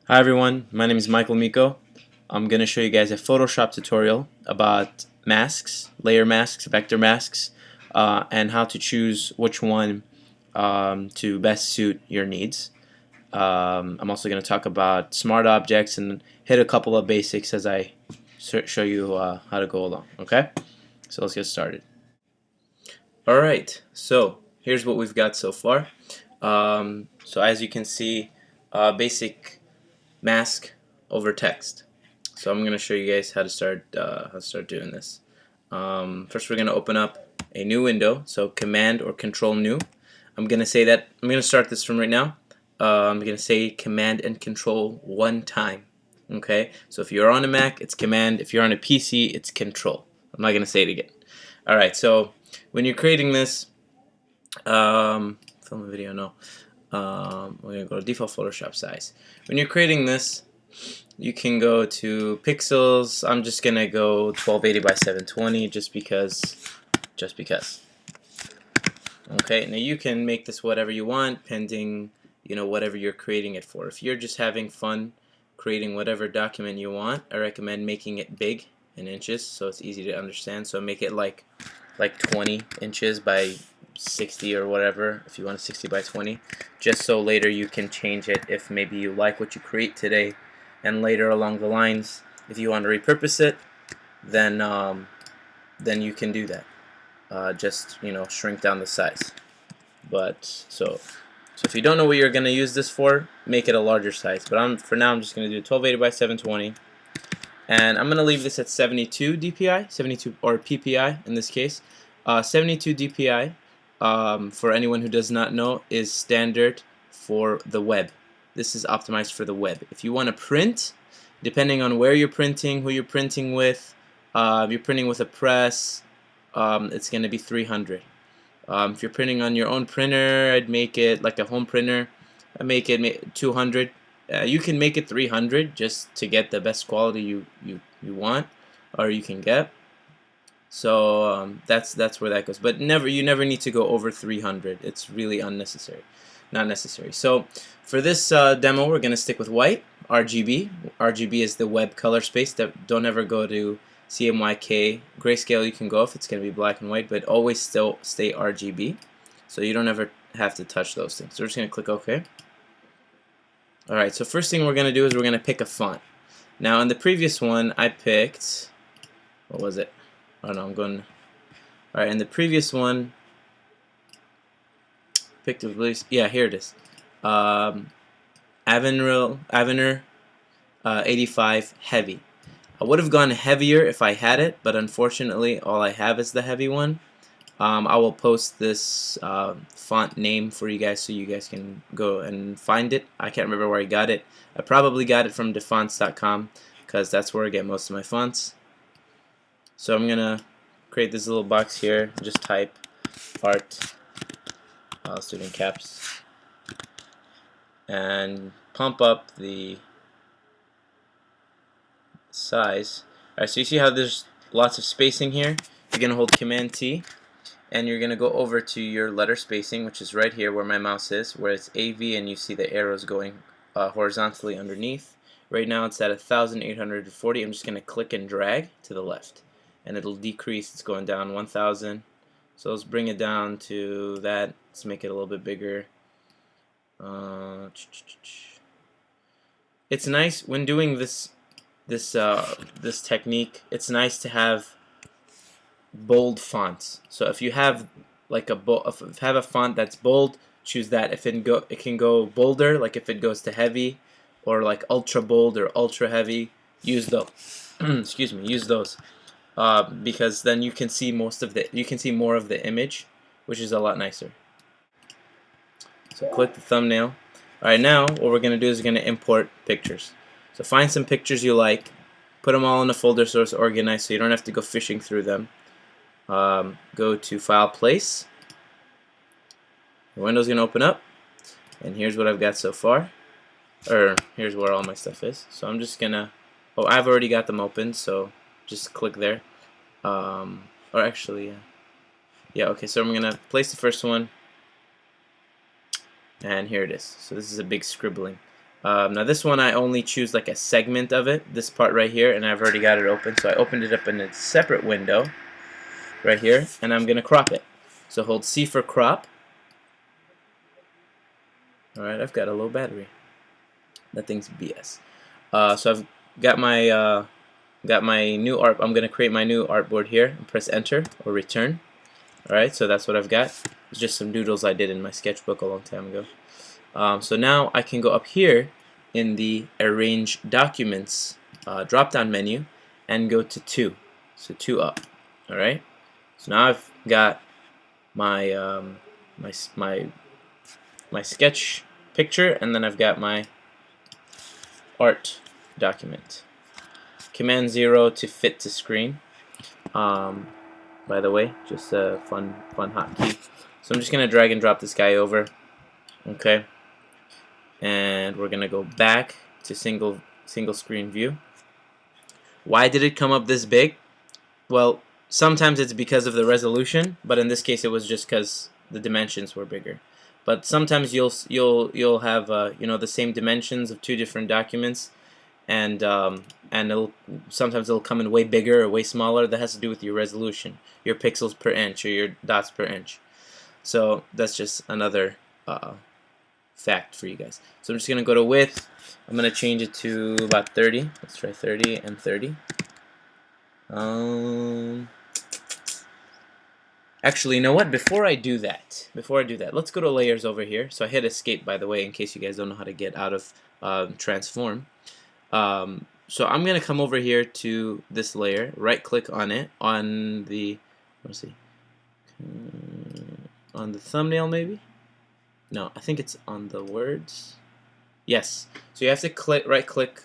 Hi everyone, my name is michaelmikho. I'm going to show you guys a Photoshop tutorial about masks, layer masks, vector masks, and how to choose which one to best suit your needs. I'm also going to talk about smart objects and hit a couple of basics as I show you how to go along. Okay, so let's get started. Alright, so here's what we've got so far. So as you can see, basic mask over text. So I'm going to show you guys how to start doing this. First, we're going to open up a new window. So Command or Control New. I'm going to start this from right now. I'm going to say Command and Control one time. Okay. So if you're on a Mac, it's Command. If you're on a PC, it's Control. I'm not going to say it again. All right. So when you're creating this, film a video. No. We're going to go to default Photoshop size. When you're creating this, you can go to pixels. I'm just gonna go 1280 by 720 just because. Okay, now you can make this whatever you want, pending whatever you're creating it for. If you're just having fun creating whatever document you want, I recommend making it big in inches so it's easy to understand. So make it like 20 inches by 60 or whatever, if you want a 60 by 20, just so later you can change it if maybe you like what you create today, and later along the lines, if you want to repurpose it, then you can do that. Just shrink down the size. But so if you don't know what you're gonna use this for, make it a larger size. But for now I'm just gonna do 1280 by 720, and I'm gonna leave this at 72 DPI, 72 or PPI in this case. 72 DPI, for anyone who does not know, is standard for the web. This is optimized for the web. If you want to print, depending on where you're printing, who you're printing with, if you're printing with a press, it's going to be 300. If you're printing on your own printer, I'd make it like a home printer. I make it 200. You can make it 300 just to get the best quality you want or you can get. So that's where that goes. But you never need to go over 300. It's really unnecessary, not necessary. So for this demo, we're gonna stick with white RGB. RGB is the web color space. Don't ever go to CMYK. Grayscale you can go if it's gonna be black and white, but always still stay RGB. So you don't ever have to touch those things. So we're just gonna click OK. All right. So first thing we're gonna do is we're gonna pick a font. Now in the previous one, I picked, what was it? Oh no, I'm going. Alright, in the previous one, picked a release. Yeah, here it is. Avenir 85 heavy. I would have gone heavier if I had it, but unfortunately, all I have is the heavy one. I will post this font name for you guys so you guys can go and find it. I can't remember where I got it. I probably got it from defonts.com because that's where I get most of my fonts. So I'm gonna create this little box here. Just type art. Let's do it in caps, and pump up the size. Alright, so you see how there's lots of spacing here? You're gonna hold Command T, and you're gonna go over to your letter spacing, which is right here where my mouse is, where it's AV, and you see the arrows going horizontally underneath. Right now it's at 1840. I'm just gonna click and drag to the left, and it'll decrease. It's going down 1000. So let's bring it down to that. Let's make it a little bit bigger. It's nice when doing this technique. It's nice to have bold fonts. So if you have like if you have a font that's bold, choose that. If it can go bolder, like if it goes to heavy, or like ultra bold or ultra heavy, use those. Excuse me, use those. Because then you can see more of the image, which is a lot nicer. So click the thumbnail. Alright, now what we're going to do is we're going to import pictures. So find some pictures you like, put them all in a folder so it's organized so you don't have to go fishing through them. Go to File, Place. The window's going to open up, and here's what I've got so far. Or here's where all my stuff is. So I'm just going to, oh, I've already got them open, so just click there. Or actually, yeah, okay, so I'm gonna place the first one, and here it is. So this is a big scribbling. Now this one I only choose like a segment of it, this part right here, and I've already got it open, so I opened it up in a separate window right here, and I'm gonna crop it. So hold C for crop. Alright, I've got a low battery. That thing's BS. So I've got my new art. I'm gonna create my new artboard here and press enter or return. Alright, so that's what I've got. It's just some doodles I did in my sketchbook a long time ago. So now I can go up here in the Arrange Documents drop-down menu and go to 2. So 2 up. Alright? So now I've got my my sketch picture, and then I've got my art document. Command 0 to fit to screen. By the way, just a fun hotkey. So I'm just gonna drag and drop this guy over. Okay. And we're gonna go back to single screen view. Why did it come up this big? Well, sometimes it's because of the resolution, but in this case it was just because the dimensions were bigger. But sometimes you'll have you know, the same dimensions of two different documents, and sometimes it'll come in way bigger or way smaller. That has to do with your resolution, your pixels per inch or your dots per inch. So that's just another fact for you guys. So I'm just gonna go to width. I'm gonna change it to about 30. Let's try 30 and 30. Actually, you know what? Before I do that, let's go to layers over here. So I hit escape, by the way, in case you guys don't know how to get out of transform. So I'm gonna come over here to this layer, right click on it, on the, let's see, on the thumbnail maybe? No, I think it's on the words. Yes. So you have to click, right click.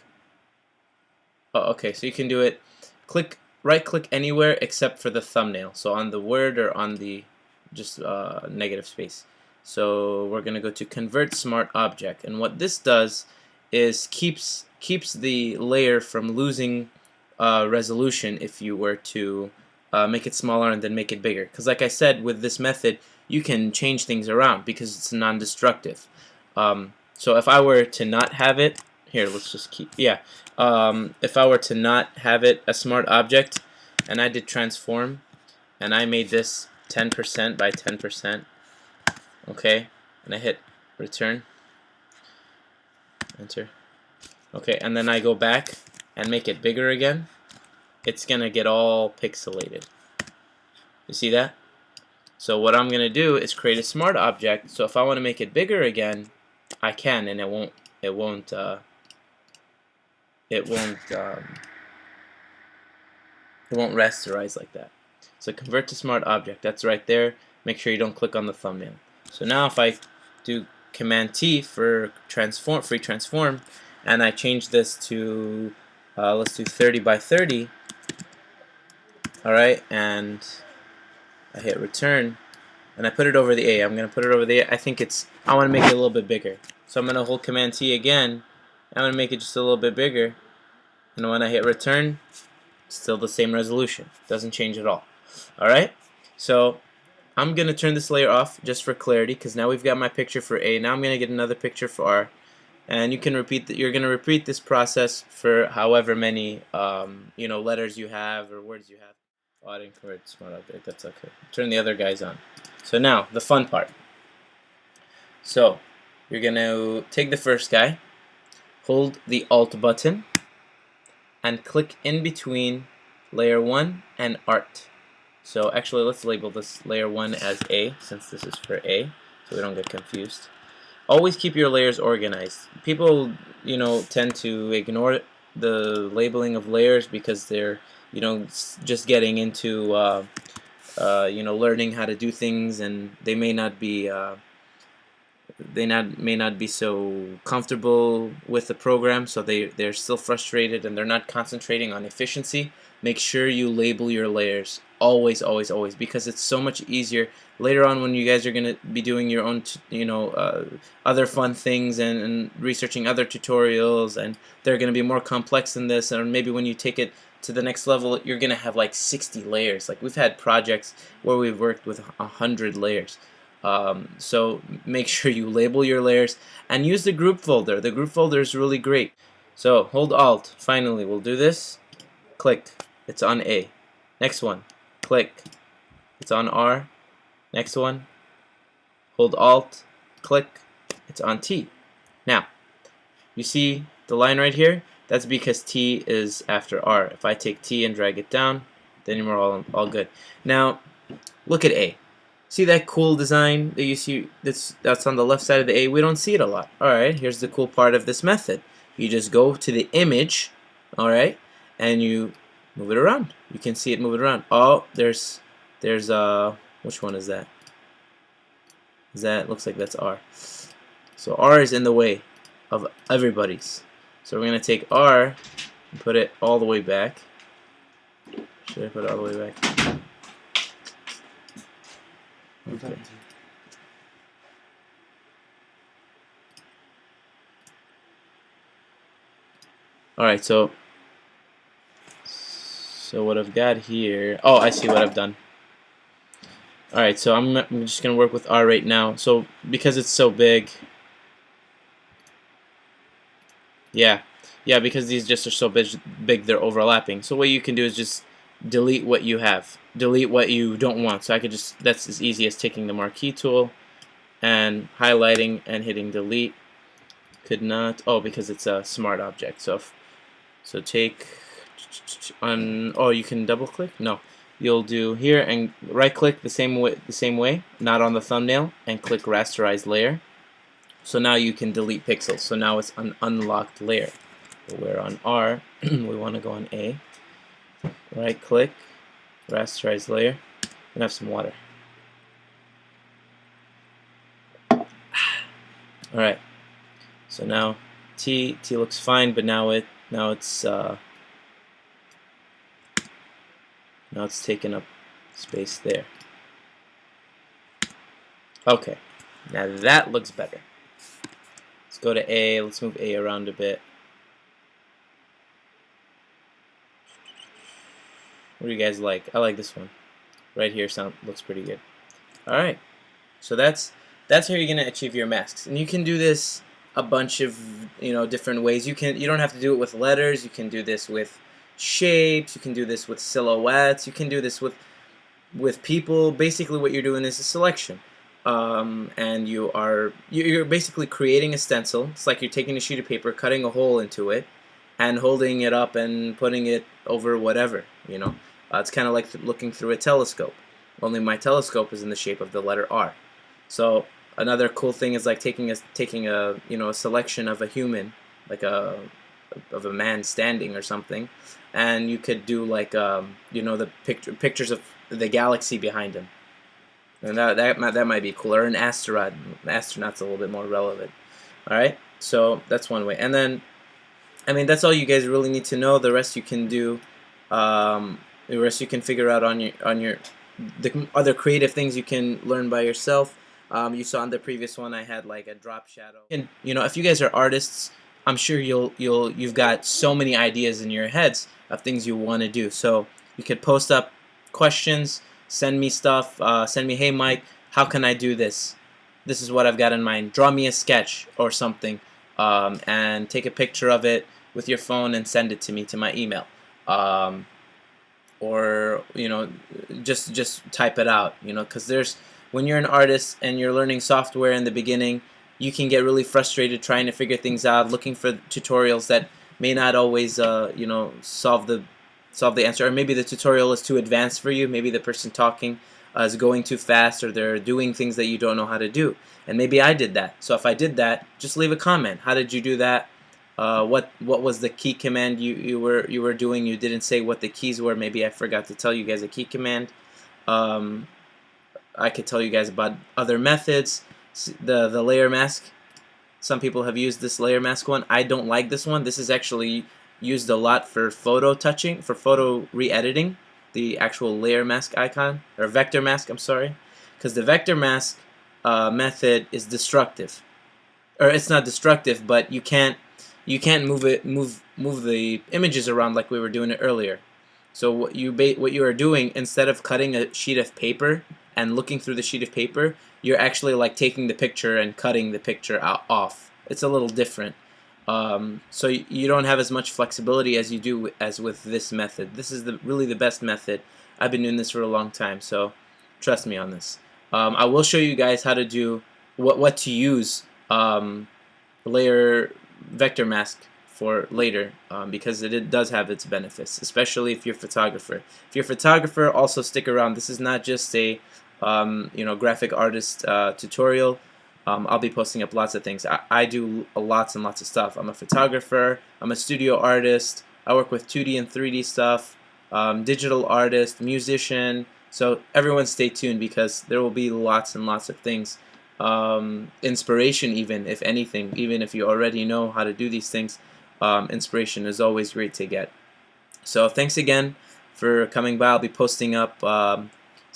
Oh, okay. So you can do it. Right click anywhere except for the thumbnail. So on the word or on the just negative space. So we're gonna go to Convert Smart Object, and what this does is keeps the layer from losing resolution if you were to make it smaller and then make it bigger. Because like I said, with this method, you can change things around because it's non-destructive. So if I were to not have it, here, let's just keep, yeah. If I were to not have it a smart object, and I did transform, and I made this 10% by 10%, okay, and I hit return, enter, okay, and then I go back and make it bigger again, it's gonna get all pixelated. You see that? So what I'm gonna do is create a smart object. So if I want to make it bigger again, I can, and it won't rasterize like that. So convert to smart object. That's right there. Make sure you don't click on the thumbnail. So now if I do Command T for transform, free transform, and I change this to let's do 30 by 30. All right, and I hit return, and I put it over the A. I'm gonna put it over the A. I think I want to make it a little bit bigger. So I'm gonna hold Command T again. I'm gonna make it just a little bit bigger, and when I hit return, still the same resolution. Doesn't change at all. All right. So I'm gonna turn this layer off just for clarity, because now we've got my picture for A. Now I'm gonna get another picture for R, and you can repeat that. You're gonna repeat this process for however many you know, letters you have or words you have. Oh, I didn't convert smart object. That's okay. Turn the other guys on. So now the fun part. So you're gonna take the first guy, hold the Alt button, and click in between layer 1 and art. So actually, let's label this layer 1 as A, since this is for A, so we don't get confused. Always keep your layers organized. People, you know, tend to ignore the labeling of layers because they're, you know, just getting into you know, learning how to do things, and they may not be may not be so comfortable with the program, so they're still frustrated and they're not concentrating on efficiency. Make sure you label your layers always, always, always, because it's so much easier later on when you guys are going to be doing your own you know, other fun things and researching other tutorials, and they're going to be more complex than this, and maybe when you take it to the next level, you're going to have like 60 layers. Like we've had projects where we've worked with 100 layers. So make sure you label your layers and use the group folder. The group folder is really great. So hold Alt. Finally, we'll do this. Click. It's on A. Next one. Click. It's on R. Next one. Hold Alt. Click. It's on T. Now, you see the line right here? That's because T is after R. If I take T and drag it down, then we're all good. Now, look at A. See that cool design that you see that's on the left side of the A? We don't see it a lot. Alright, here's the cool part of this method. You just go to the image, alright, and you move it around. You can see it move it around. Oh, there's which one is that? Looks like that's R. So R is in the way of everybody's. So we're gonna take R and put it all the way back. Should I put it all the way back? Okay. Alright, so what I've got here, oh, I see what I've done. Alright, so I'm just gonna work with R right now. So because it's so big, yeah, because these just are so big they're overlapping. So what you can do is just delete what you have, delete what you don't want. So I could just, that's as easy as taking the marquee tool and highlighting and hitting delete. Could not, oh, because it's a smart object. So take on, oh, you can double click? No, you'll do here and right click the same way, not on the thumbnail, and click rasterize layer. So now you can delete pixels. So now it's an unlocked layer. We're on R. We want to go on A. Right click, rasterize layer, and have some water. Alright. So now T looks fine, but now it's taking up space there. Okay. Now that looks better. Let's go to A. Let's move A around a bit. What do you guys like? I like this one. Right here looks pretty good. Alright. So that's how you're gonna achieve your masks. And you can do this a bunch of different ways. You don't have to do it with letters. You can do this with shapes. You can do this with silhouettes. You can do this with people. Basically what you're doing is a selection. And you're basically creating a stencil. It's like you're taking a sheet of paper, cutting a hole into it, and holding it up and putting it over whatever, it's kind of like looking through a telescope, only my telescope is in the shape of the letter R. So another cool thing is like taking a selection of a human, like of a man standing or something, and you could do like the pictures of the galaxy behind him, and that might be cool, or an asteroid. The astronaut's a little bit more relevant. All right, so that's one way, and then that's all you guys really need to know. The rest you can do. The rest you can figure out on the other creative things you can learn by yourself. You saw in the previous one I had like a drop shadow. And if you guys are artists, I'm sure you've got so many ideas in your heads of things you want to do. So you could post up questions, send me stuff, send me, hey Mike, how can I do this? This is what I've got in mind. Draw me a sketch or something, and take a picture of it with your phone and send it to me to my email. Or just type it out, because when you're an artist and you're learning software in the beginning, you can get really frustrated trying to figure things out, looking for tutorials that may not always solve the answer, or maybe the tutorial is too advanced for you, maybe the person talking is going too fast, or they're doing things that you don't know how to do, and maybe I did that. So if I did that, just leave a comment. How did you do that? What was the key command you were doing? You didn't say what the keys were. Maybe I forgot to tell you guys a key command. I could tell you guys about other methods. The layer mask. Some people have used this layer mask one. I don't like this one. This is actually used a lot for photo touching, for photo re-editing. The actual layer mask icon, or vector mask, I'm sorry, because the vector mask method is destructive, or it's not destructive, but you can't move the images around like we were doing it earlier. So what you are doing, instead of cutting a sheet of paper and looking through the sheet of paper, you're actually like taking the picture and cutting the picture off. It's a little different. So you don't have as much flexibility as you do as with this method. This is really the best method. I've been doing this for a long time, so trust me on this. I will show you guys how to do what to use layer vector mask for later, because it does have its benefits, especially if you're a photographer. If you're a photographer, also stick around. This is not just a graphic artist tutorial. I'll be posting up lots of things. I do lots and lots of stuff. I'm a photographer, I'm a studio artist, I work with 2D and 3D stuff, digital artist, musician, so everyone stay tuned because there will be lots and lots of things. Inspiration, even if anything, even if you already know how to do these things, inspiration is always great to get. So thanks again for coming by. I'll be posting up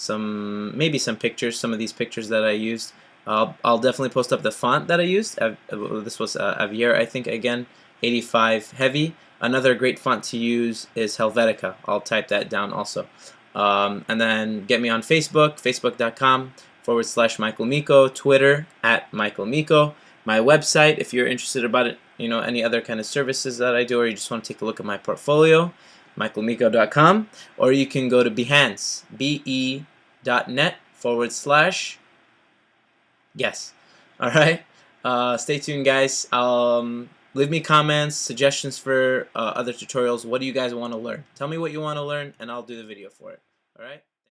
maybe some pictures, some of these pictures that I used. I'll definitely post up the font that I used. This was Avenir, I think, again, 85 heavy. Another great font to use is Helvetica. I'll type that down also. And then get me on Facebook, facebook.com/michaelmikho, Twitter @michaelmikho. My website, if you're interested about it, any other kind of services that I do, or you just want to take a look at my portfolio, michaelmikho.com, or you can go to Behance, be.net/. Yes. Alright. Stay tuned, guys. Leave me comments, suggestions for other tutorials. What do you guys want to learn? Tell me what you want to learn, and I'll do the video for it. Alright?